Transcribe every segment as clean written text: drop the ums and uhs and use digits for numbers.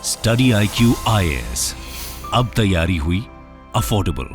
Study IQ IAS, अब तैयारी हुई अफोर्डेबल।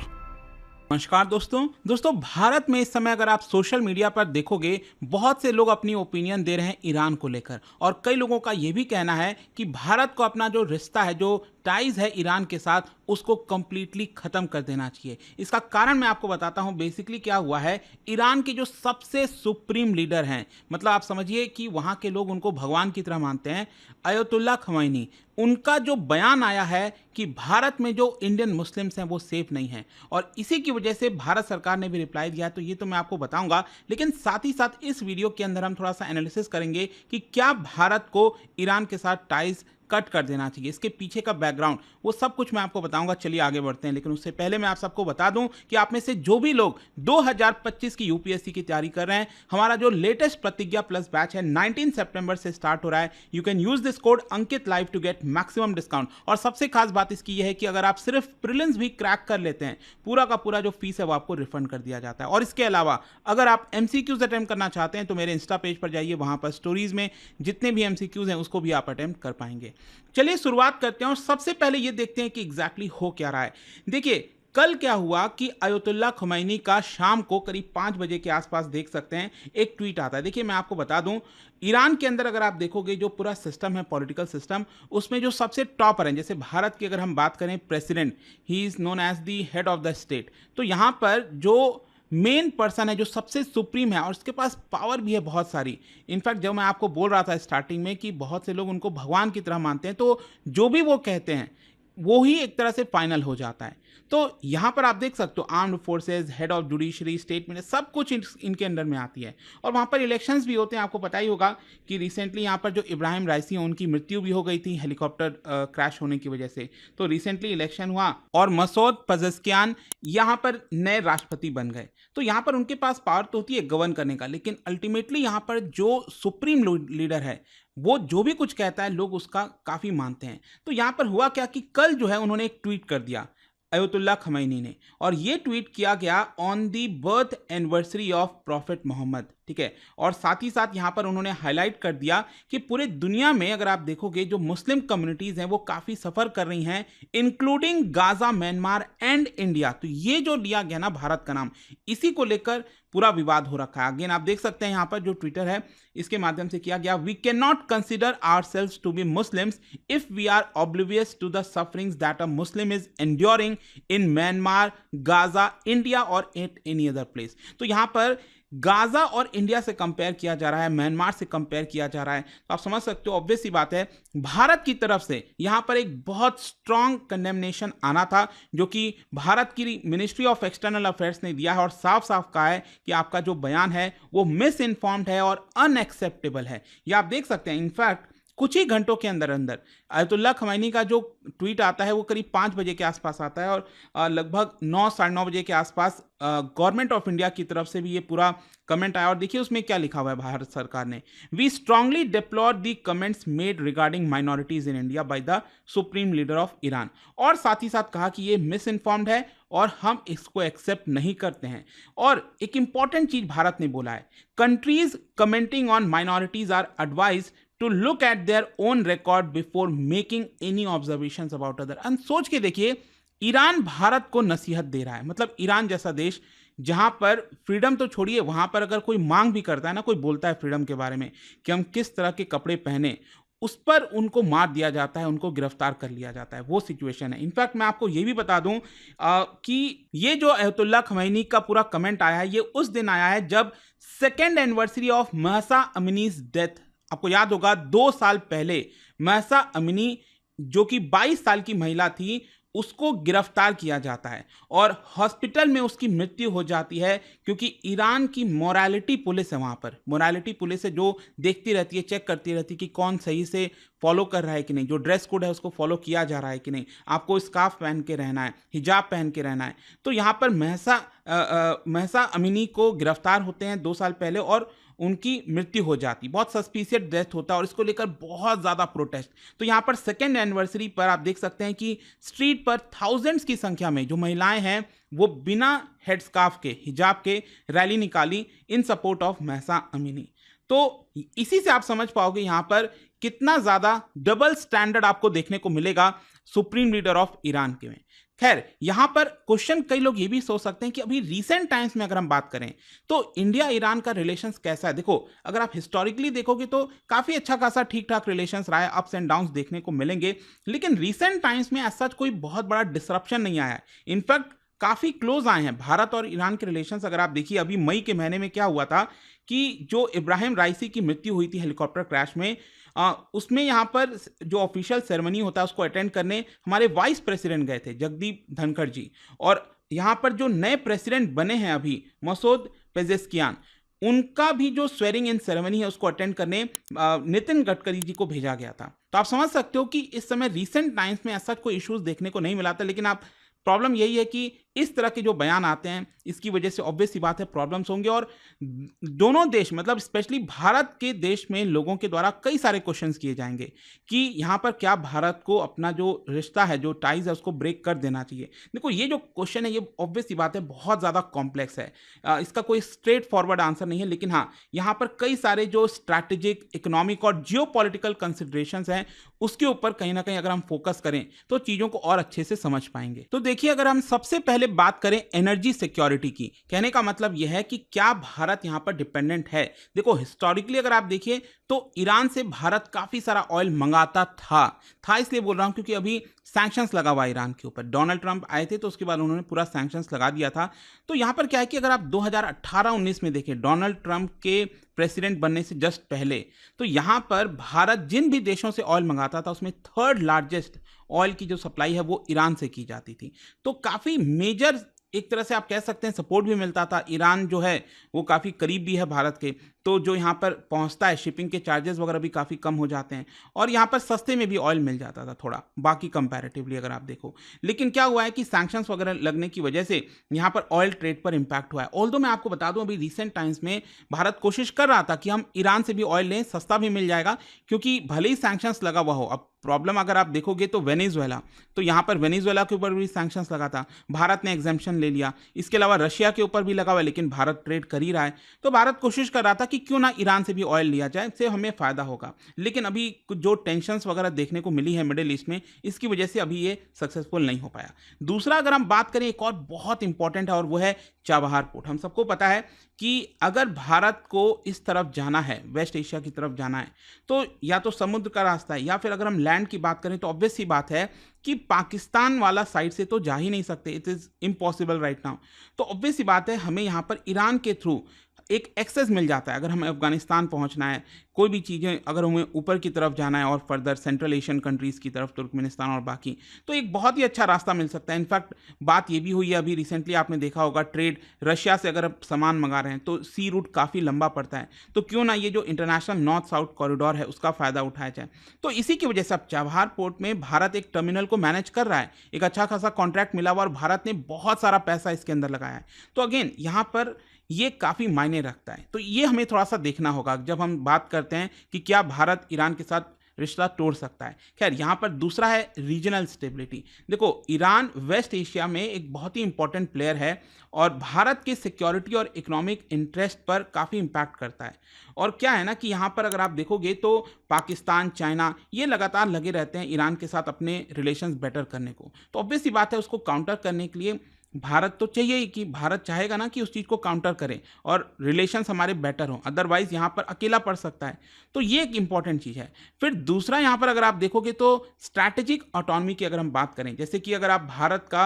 नमस्कार दोस्तों भारत में इस समय अगर आप सोशल मीडिया पर देखोगे, बहुत से लोग अपनी ओपिनियन दे रहे हैं ईरान को लेकर, और कई लोगों का यह भी कहना है कि भारत को अपना जो रिश्ता है, जो टाइज है ईरान के साथ, उसको कंप्लीटली खत्म कर देना चाहिए। इसका कारण मैं आपको बताता हूं। बेसिकली क्या हुआ है, ईरान के जो सबसे सुप्रीम लीडर हैं, मतलब आप समझिए कि वहां के लोग उनको भगवान की तरह मानते हैं, अयतुल्ला खमैनी, उनका जो बयान आया है कि भारत में जो इंडियन मुस्लिम्स हैं वो सेफ नहीं हैं, और इसी की वजह से भारत सरकार ने भी रिप्लाई दिया। तो ये तो मैं आपको बताऊंगा, लेकिन साथ ही साथ इस वीडियो के अंदर हम थोड़ा सा एनालिसिस करेंगे कि क्या भारत को ईरान के साथ टाइज कट कर देना चाहिए, इसके पीछे का बैकग्राउंड, वो सब कुछ मैं आपको बताऊंगा। चलिए आगे बढ़ते हैं, लेकिन उससे पहले मैं आप सबको बता दूं कि आप में से जो भी लोग 2025 की यूपीएससी की तैयारी कर रहे हैं, हमारा जो लेटेस्ट प्रतिज्ञा प्लस बैच है 19 सितंबर से स्टार्ट हो रहा है। You can use this code Ankit live to get maximum discount. और सबसे खास बात इसकी यह है कि अगर आप सिर्फ प्रीलिम्स भी क्रैक कर लेते हैं, पूरा का पूरा जो फीस है वो आपको रिफंड कर दिया जाता है। और इसके अलावा अगर आप एमसीक्यूज अटेम्प्ट करना चाहते हैं तो मेरे इंस्टा पेज पर जाइए, वहां पर स्टोरीज में जितने भी एमसीक्यूज हैं उसको भी आप अटेम्प्ट कर पाएंगे। चलिए शुरुआत करते हैं और सबसे पहले ये देखते हैं कि एग्जैक्टली हो क्या रहा है। देखिए, कल क्या हुआ कि अयतुल्ला खमैनी का शाम को करीब 5 बजे के आसपास देख सकते हैं एक ट्वीट आता है। देखिए, मैं आपको बता दूं, ईरान के अंदर अगर आप देखोगे जो पूरा सिस्टम है, पॉलिटिकल सिस्टम, उसमें जो सबसे टॉपर हैं, जैसे भारत की अगर हम बात करें, president, he is known as the head of the state. तो यहां पर जो मेन पर्सन है, जो सबसे सुप्रीम है, और उसके पास पावर भी है बहुत सारी। इनफैक्ट जब मैं आपको बोल रहा था स्टार्टिंग में कि बहुत से लोग उनको भगवान की तरह मानते हैं, तो जो भी वो कहते हैं वो ही एक तरह से फाइनल हो जाता है। तो यहां पर आप देख सकते हो armed forces, head of judiciary, state minister, सब कुछ इनके अंडर में आती है। और वहां पर इलेक्शंस भी होते हैं। आपको पता ही होगा कि रिसेंटली यहां पर जो इब्राहिम राइसी हैं, उनकी मृत्यु भी हो गई थी हेलीकॉप्टर क्रैश होने की वजह से। तो रिसेंटली इलेक्शन हुआ और मसूद पेजेश्कियान यहां पर नए राष्ट्रपति बन गए। तो यहां पर उनके पास पावर तो होती है गवर्न करने का, लेकिन अल्टीमेटली यहां पर जो सुप्रीम लीडर है, वो जो भी कुछ कहता है लोग उसका काफी मानते हैं। तो यहां पर हुआ क्या कि कल जो है उन्होंने एक ट्वीट कर दिया अयतुल्ला खमैनी ने, और ये ट्वीट किया गया on the birth anniversary of prophet Mohammad, ठीक है। और साथ ही साथ यहां पर उन्होंने हाईलाइट कर दिया कि पूरे दुनिया में अगर आप देखोगे जो मुस्लिम कम्युनिटीज हैं वो काफी सफर कर रही हैं, including Gaza, Myanmar and India. तो ये जो लिया गया ना भारत का नाम, इसी को लेकर पूरा विवाद हो रखा है। अगेन आप देख सकते हैं यहां पर जो ट्विटर है, इसके माध्यम से किया गया, we can not consider ourselves to be Muslims if we are oblivious to the sufferings that a Muslim is enduring in Myanmar, Gaza, India और एट एनी अदर प्लेस। तो यहां पर गाजा और इंडिया से कंपेयर किया जा रहा है, म्यांमार से कंपेयर किया जा रहा है। तो आप समझ सकते हो, ऑब्वियस सी बात है, भारत की तरफ से यहां पर एक बहुत स्ट्रांग कंडेमनेशन आना था, जो कि भारत की मिनिस्ट्री ऑफ एक्सटर्नल अफेयर्स ने दिया है और साफ साफ कहा है कि आपका जो बयान है वो मिस इन्फॉर्म्ड है और अनएक्सेप्टेबल है। ये आप देख सकते हैं। इनफैक्ट कुछ ही घंटों के अंदर अंदर अयतुल्ला खमैनी का जो ट्वीट आता है वो करीब 5 बजे के आसपास आता है, और लगभग 9 साढ़े 9 बजे के आसपास गवर्नमेंट ऑफ इंडिया की तरफ से भी ये पूरा कमेंट आया। और देखिए उसमें क्या लिखा हुआ है भारत सरकार ने, we strongly deplore the comments made regarding minorities in India by the supreme leader of Iran. और साथ ही साथ कहा कि ये मिस इन्फॉर्म्ड है और हम इसको एक्सेप्ट नहीं करते हैं। और एक इंपॉर्टेंट चीज भारत ने बोला है, countries commenting on minorities are advise to look at their own record before making any observations about other। and सोच के देखिए, ईरान भारत को नसीहत दे रहा है। मतलब ईरान जैसा देश जहां पर फ्रीडम तो छोड़िए, वहां पर अगर कोई मांग भी करता है ना, कोई बोलता है फ्रीडम के बारे में कि हम किस तरह के कपड़े पहने, उस पर उनको मार दिया जाता है, उनको गिरफ्तार कर लिया जाता है। वो सिचुएशन है। इनफैक्ट मैं आपको ये भी बता दूं कि ये जो अयतुल्ला खमैनी का पूरा कमेंट आया है, ये उस दिन आया है जब second anniversary of Mahsa Amini's death. आपको याद होगा 2 साल पहले महसा अमीनी, जो कि 22 साल की महिला थी, उसको गिरफ्तार किया जाता है और हॉस्पिटल में उसकी मृत्यु हो जाती है, क्योंकि ईरान की मोरालिटी पुलिस है, वहां पर मोरालिटी पुलिस है जो देखती रहती है, चेक करती रहती है कि कौन सही से फॉलो कर रहा है कि नहीं, जो ड्रेस कोड है उसको फॉलो किया जा रहा है कि नहीं, आपको स्कार्फ पहन के रहना है, हिजाब पहन के रहना है। तो यहाँ पर महसा अमीनी को गिरफ्तार होते हैं 2 साल पहले और उनकी मृत्यु हो जाती, बहुत सस्पिशियस डेथ होता है और इसको लेकर बहुत ज़्यादा प्रोटेस्ट। तो यहाँ पर सेकेंड एनिवर्सरी पर आप देख सकते हैं कि स्ट्रीट पर थाउजेंड्स की संख्या में जो महिलाएं हैं वो बिना हेड स्कार्फ के, हिजाब के रैली निकाली इन सपोर्ट ऑफ महसा अमीनी। तो इसी से आप समझ पाओगे यहाँ पर कितना ज्यादा डबल स्टैंडर्ड आपको देखने को मिलेगा सुप्रीम लीडर ऑफ ईरान के में। खैर, यहां पर क्वेश्चन कई लोग ये भी सोच सकते हैं कि अभी रीसेंट टाइम्स में अगर हम बात करें तो इंडिया ईरान का रिलेशंस कैसा है। देखो, अगर आप हिस्टोरिकली देखोगे तो काफी अच्छा खासा ठीक ठाक रिलेशंस रहा है, अप्स एंड डाउन्स देखने को मिलेंगे, लेकिन रीसेंट टाइम्स में ऐसा कोई बहुत बड़ा डिसरप्शन नहीं आया है। इनफैक्ट काफी क्लोज आए हैं भारत और ईरान के रिलेशंस। अगर आप देखिए, अभी मई के महीने में क्या हुआ था कि जो इब्राहिम राइसी की मृत्यु हुई थी हेलीकॉप्टर क्रैश में, उसमें यहाँ पर जो ऑफिशियल सेरेमनी होता है उसको अटेंड करने हमारे वाइस प्रेसिडेंट गए थे, जगदीप धनखड़ जी। और यहाँ पर जो नए प्रेसिडेंट बने हैं अभी, मसूद पेजेस्कियान, उनका भी जो स्वेरिंग इन सेरेमनी है उसको अटेंड करने नितिन गडकरी जी को भेजा गया था। तो आप समझ सकते हो कि इस समय रीसेंट टाइम्स में ऐसा कोई इश्यूज देखने को नहीं मिला था, लेकिन आप प्रॉब्लम यही है कि इस तरह के जो बयान आते हैं इसकी वजह से ऑब्वियस सी बात है प्रॉब्लम्स होंगे। और दोनों देश, मतलब स्पेशली भारत के देश में लोगों के द्वारा कई सारे क्वेश्चंस किए जाएंगे कि यहाँ पर क्या भारत को अपना जो रिश्ता है, जो टाइज है, उसको ब्रेक कर देना चाहिए। देखो, ये जो क्वेश्चन है ये ऑब्वियस सी बात है बहुत ज़्यादा कॉम्प्लेक्स है, इसका कोई स्ट्रेट फॉरवर्ड आंसर नहीं है, लेकिन हाँ, यहाँ पर कई सारे जो स्ट्रैटेजिक, इकोनॉमिक और जियो पॉलिटिकल कंसिडरेशंस हैं उसके ऊपर कहीं ना कहीं अगर हम फोकस करें तो चीज़ों को और अच्छे से समझ पाएंगे। तो देखिए, अगर हम सबसे पहले बात करें एनर्जी सिक्योरिटी की, कहने का मतलब यह है कि क्या भारत यहां पर डिपेंडेंट है। देखो, हिस्टोरिकली अगर आप देखिए तो ईरान से भारत काफी सारा ऑयल मंगाता था इसलिए बोल रहा हूं क्योंकि अभी सैंक्शंस लगा हुआ ईरान के ऊपर। डोनाल्ड ट्रंप आए थे तो उसके बाद उन्होंने पूरा सैंक्शंस लगा दिया था। तो यहां पर क्या है कि अगर आप 2018-19 में देखें, डोनाल्ड ट्रंप के प्रेसिडेंट बनने से जस्ट पहले, तो यहां पर भारत जिन भी देशों से ऑयल मंगाता था उसमें थर्ड लार्जेस्ट ऑयल की जो सप्लाई है वो ईरान से की जाती थी। तो काफ़ी मेजर, एक तरह से आप कह सकते हैं, सपोर्ट भी मिलता था। ईरान जो है वो काफ़ी करीब भी है भारत के, तो जो यहाँ पर पहुँचता है शिपिंग के चार्जेस वगैरह भी काफ़ी कम हो जाते हैं और यहाँ पर सस्ते में भी ऑयल मिल जाता था थोड़ा, बाकी कंपैरेटिवली अगर आप देखो। लेकिन क्या हुआ है कि सैंक्शंस वगैरह लगने की वजह से यहाँ पर ऑयल ट्रेड पर इम्पैक्ट हुआ है। ऑल्दो मैं आपको बता दूं, अभी रिसेंट टाइम्स में भारत कोशिश कर रहा था कि हम ईरान से भी ऑयल लें, सस्ता भी मिल जाएगा, क्योंकि भले ही सैंक्शंस लगा हुआ हो। अब प्रॉब्लम अगर आप देखोगे तो वेनेजुएला, तो यहाँ पर वेनेजुएला के ऊपर भी सैंक्शंस लगा था, भारत ने एग्जेम्पशन ले लिया। इसके अलावा रशिया के ऊपर भी लगा हुआ है, लेकिन भारत ट्रेड कर ही रहा है। तो भारत कोशिश कर रहा था कि क्यों ना ईरान से भी ऑयल लिया जाए, इससे हमें फायदा होगा। लेकिन अभी कुछ जो टेंशंस वगैरह देखने को मिली है मिडिल ईस्ट में, इसकी वजह से अभी ये सक्सेसफुल नहीं हो पाया। दूसरा, अगर हम बात करें, एक और बहुत इंपॉर्टेंट है और वो है चाबहार पोर्ट। हम सबको पता है कि अगर भारत को इस तरफ जाना है, वेस्ट एशिया की तरफ जाना है, तो या तो समुद्र का रास्ता है या फिर अगर हम लैंड की बात करें तो ऑब्वियस सी बात है कि पाकिस्तान वाला साइड से तो जा ही नहीं सकते, it is impossible right now. तो ऑब्वियस सी बात है हमें यहाँ पर ईरान के थ्रू एक एक्सेस मिल जाता है। अगर हमें अफगानिस्तान पहुंचना है, कोई भी चीज़ें, अगर हमें ऊपर की तरफ जाना है और फर्दर सेंट्रल एशियन कंट्रीज़ की तरफ, तुर्कमेनिस्तान और बाकी, तो एक बहुत ही अच्छा रास्ता मिल सकता है। इनफैक्ट बात ये भी हुई है, अभी रिसेंटली आपने देखा होगा, ट्रेड रशिया से अगर आप सामान मंगा रहे हैं तो सी रूट काफ़ी लंबा पड़ता है, तो क्यों ना ये जो इंटरनेशनल नॉर्थ साउथ कॉरिडोर है उसका फ़ायदा उठाया जाए। तो इसी की वजह से अब चाबहार पोर्ट में भारत एक टर्मिनल को मैनेज कर रहा है, एक अच्छा खासा कॉन्ट्रैक्ट मिला हुआ और भारत ने बहुत सारा पैसा इसके अंदर लगाया है। तो अगेन यहाँ पर ये काफ़ी मायने रखता है। तो ये हमें थोड़ा सा देखना होगा जब हम बात करते हैं कि क्या भारत ईरान के साथ रिश्ता तोड़ सकता है। खैर, यहाँ पर दूसरा है रीजनल स्टेबिलिटी। देखो, ईरान वेस्ट एशिया में एक बहुत ही इंपॉर्टेंट प्लेयर है और भारत के सिक्योरिटी और इकोनॉमिक इंटरेस्ट पर काफ़ी इम्पैक्ट करता है। और क्या है ना कि यहाँ पर अगर आप देखोगे तो पाकिस्तान, चाइना, ये लगातार लगे रहते हैं ईरान के साथ अपने रिलेशंस बेटर करने को। तो ऑब्वियस सी बात है उसको काउंटर करने के लिए भारत तो चाहिए ही, कि भारत चाहेगा ना कि उस चीज़ को काउंटर करें और रिलेशंस हमारे बेटर हों, अदरवाइज यहाँ पर अकेला पड़ सकता है। तो ये एक इंपॉर्टेंट चीज़ है। फिर दूसरा, यहाँ पर अगर आप देखोगे तो स्ट्रैटेजिक ऑटोनॉमी की अगर हम बात करें, जैसे कि अगर आप भारत का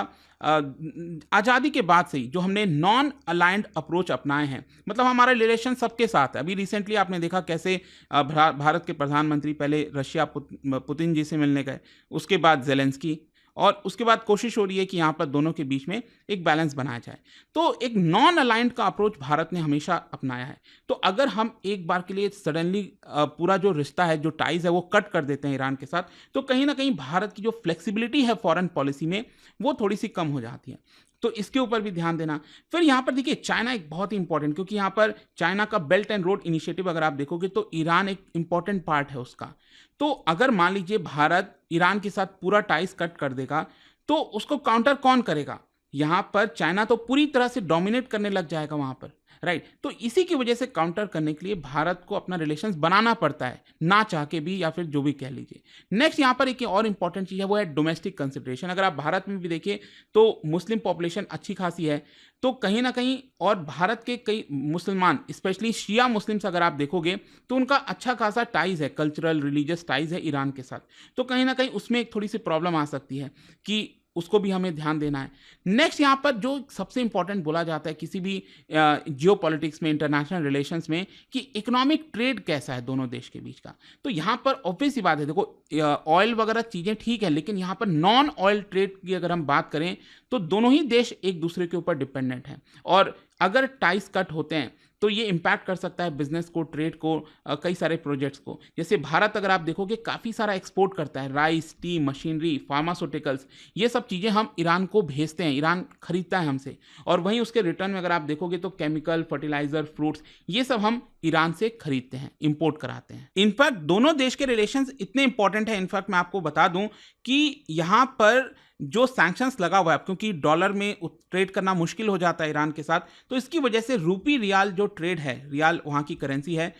आज़ादी के बाद से ही जो हमने नॉन अलाइंड अप्रोच अपनाए हैं, मतलब हमारा रिलेशन सबके साथ है। अभी रिसेंटली आपने देखा कैसे भारत के प्रधानमंत्री पहले रशिया पुतिन जी से मिलने गए, उसके बाद जेलेंस्की, और उसके बाद कोशिश हो रही है कि यहाँ पर दोनों के बीच में एक बैलेंस बनाया जाए। तो एक नॉन अलाइंड का अप्रोच भारत ने हमेशा अपनाया है। तो अगर हम एक बार के लिए सडनली पूरा जो रिश्ता है, जो टाइज है, वो कट कर देते हैं ईरान के साथ, तो कहीं ना कहीं भारत की जो फ्लेक्सिबिलिटी है फॉरेन पॉलिसी में, वो थोड़ी सी कम हो जाती है। तो इसके ऊपर भी ध्यान देना। फिर यहाँ पर देखिए, चाइना एक बहुत ही इंपॉर्टेंट, क्योंकि यहाँ पर चाइना का बेल्ट एंड रोड इनिशिएटिव अगर आप देखोगे तो ईरान एक इंपॉर्टेंट पार्ट है उसका। तो अगर मान लीजिए भारत ईरान के साथ पूरा टाइज कट कर देगा तो उसको काउंटर कौन करेगा? यहाँ पर चाइना तो पूरी तरह से डोमिनेट करने लग जाएगा वहाँ पर, राइट। तो इसी की वजह से काउंटर करने के लिए भारत को अपना रिलेशंस बनाना पड़ता है, ना चाह के भी, या फिर जो भी कह लीजिए। नेक्स्ट यहाँ पर एक और इंपॉर्टेंट चीज़ है, वो है डोमेस्टिक कंसिडरेशन। अगर आप भारत में भी देखिए तो मुस्लिम पॉपुलेशन अच्छी खासी है, तो कहीं ना कहीं, और भारत के कई मुसलमान, स्पेशली शिया मुस्लिम्स अगर आप देखोगे तो उनका अच्छा खासा टाइज है, कल्चरल रिलीजियस टाइज है ईरान के साथ। तो कहीं ना कहीं उसमें एक थोड़ी सी प्रॉब्लम आ सकती है कि उसको भी हमें ध्यान देना है। नेक्स्ट यहाँ पर जो सबसे इंपॉर्टेंट बोला जाता है किसी भी जियो पॉलिटिक्स में, इंटरनेशनल रिलेशंस में, कि इकोनॉमिक ट्रेड कैसा है दोनों देश के बीच का। तो यहाँ पर ऑब्वियस सी बात है, देखो ऑयल वगैरह चीज़ें ठीक है, लेकिन यहाँ पर नॉन ऑयल ट्रेड की अगर हम बात करें तो दोनों ही देश एक दूसरे के ऊपर डिपेंडेंट हैं, और अगर टाइस कट होते हैं तो ये इम्पैक्ट कर सकता है बिजनेस को, ट्रेड को, कई सारे प्रोजेक्ट्स को। जैसे भारत अगर आप देखोगे काफ़ी सारा एक्सपोर्ट करता है, राइस, टी, मशीनरी, फार्मास्यूटिकल्स, ये सब चीज़ें हम ईरान को भेजते हैं, ईरान खरीदता है हमसे। और वहीं उसके रिटर्न में अगर आप देखोगे तो केमिकल, फर्टिलाइजर, फ्रूट्स, ये सब हम ईरान से खरीदते हैं, इंपोर्ट कराते हैं। इनफैक्ट दोनों देश के रिलेशंस इतने इंपॉर्टेंट है, इनफैक्ट मैं आपको बता दूं कि यहाँ पर जो सैंक्शंस लगा हुआ है, क्योंकि डॉलर में ट्रेड करना मुश्किल हो जाता है ईरान के साथ, तो इसकी वजह से रूपी रियाल जो ट्रेड है, रियाल वहाँ की करेंसी है,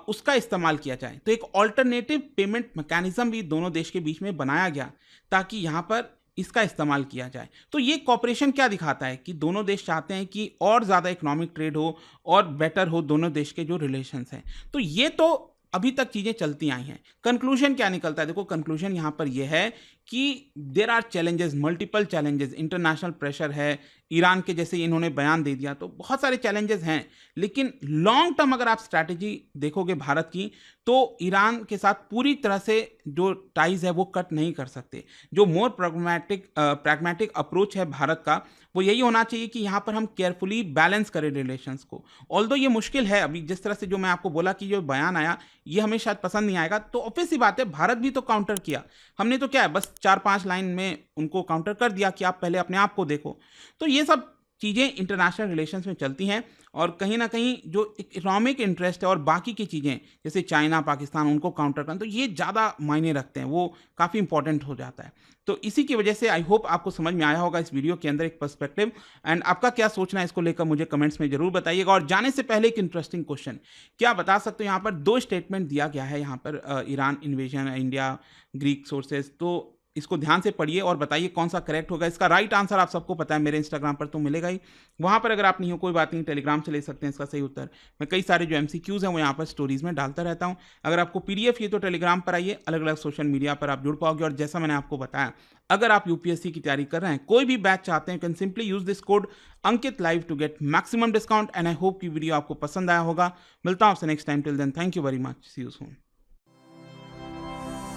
उसका इस्तेमाल किया जाए। तो एक ऑल्टरनेटिव पेमेंट मैकेनिज्म भी दोनों देश के बीच में बनाया गया ताकि यहाँ पर इसका इस्तेमाल किया जाए। तो ये कॉपरेशन क्या दिखाता है कि दोनों देश चाहते हैं कि और ज़्यादा इकोनॉमिक ट्रेड हो और बेटर हो दोनों देश के जो रिलेशंस हैं। तो ये तो अभी तक चीज़ें चलती आई हैं। कंक्लूजन क्या निकलता है? देखो, कंक्लूजन यहाँ पर यह है कि there are challenges, multiple challenges, international pressure है, ईरान के जैसे इन्होंने बयान दे दिया, तो बहुत सारे चैलेंजेस हैं। लेकिन लॉन्ग टर्म अगर आप स्ट्रैटेजी देखोगे भारत की, तो ईरान के साथ पूरी तरह से जो टाइज है वो कट नहीं कर सकते। जो मोर प्रैग्मेटिक अप्रोच है भारत का, वो यही होना चाहिए कि यहाँ पर हम केयरफुली बैलेंस करें रिलेशंस को। ऑल्दो ये मुश्किल है, अभी जिस तरह से जो मैं आपको बोला कि जो बयान आया ये हमें शायद पसंद नहीं आएगा, तो ऑब्वियस सी बात है भारत भी तो काउंटर किया। हमने तो क्या है, बस 4-5 लाइन में उनको काउंटर कर दिया कि आप पहले अपने आप को देखो। तो ये सब चीज़ें इंटरनेशनल रिलेशंस में चलती हैं, और कहीं ना कहीं जो इकोनॉमिक इंटरेस्ट है और बाकी की चीज़ें जैसे चाइना, पाकिस्तान, उनको काउंटर करना, तो ये ज़्यादा मायने रखते हैं, वो काफ़ी इंपॉर्टेंट हो जाता है। तो इसी की वजह से आई होप आपको समझ में आया होगा इस वीडियो के अंदर एक पर्सपेक्टिव। एंड आपका क्या सोचना है इसको लेकर मुझे कमेंट्स में जरूर बताइएगा। और जाने से पहले एक इंटरेस्टिंग क्वेश्चन, क्या बता सकते हो, यहाँ पर 2 स्टेटमेंट दिया गया है यहाँ पर, Iran invasion, India, Greek sources, तो इसको ध्यान से पढ़िए और बताइए कौन सा करेक्ट होगा। इसका राइट आंसर आप सबको पता है, मेरे इंस्टाग्राम पर तो मिलेगा ही, वहाँ पर अगर आप नहीं हो कोई बात नहीं, टेलीग्राम से ले सकते हैं इसका सही उत्तर। मैं कई सारे जो MCQs हैं वो यहाँ पर स्टोरीज में डालता रहता हूँ। अगर आपको PDF ये तो टेलीग्राम पर आइए, अलग अलग सोशल मीडिया पर आप जुड़ पाओगे। और जैसा मैंने आपको बताया, अगर आप UPSC की तैयारी कर रहे हैं, कोई भी बैच चाहते हैं, can simply use this code Ankit live to get maximum discount. And I hope कि वीडियो आपको पसंद आया होगा। मिलता हूँ आपसे next time, till then thank you very much, see you soon.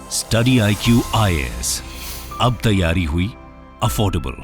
Study IQ IAS, अब तैयारी हुई अफोर्डेबल।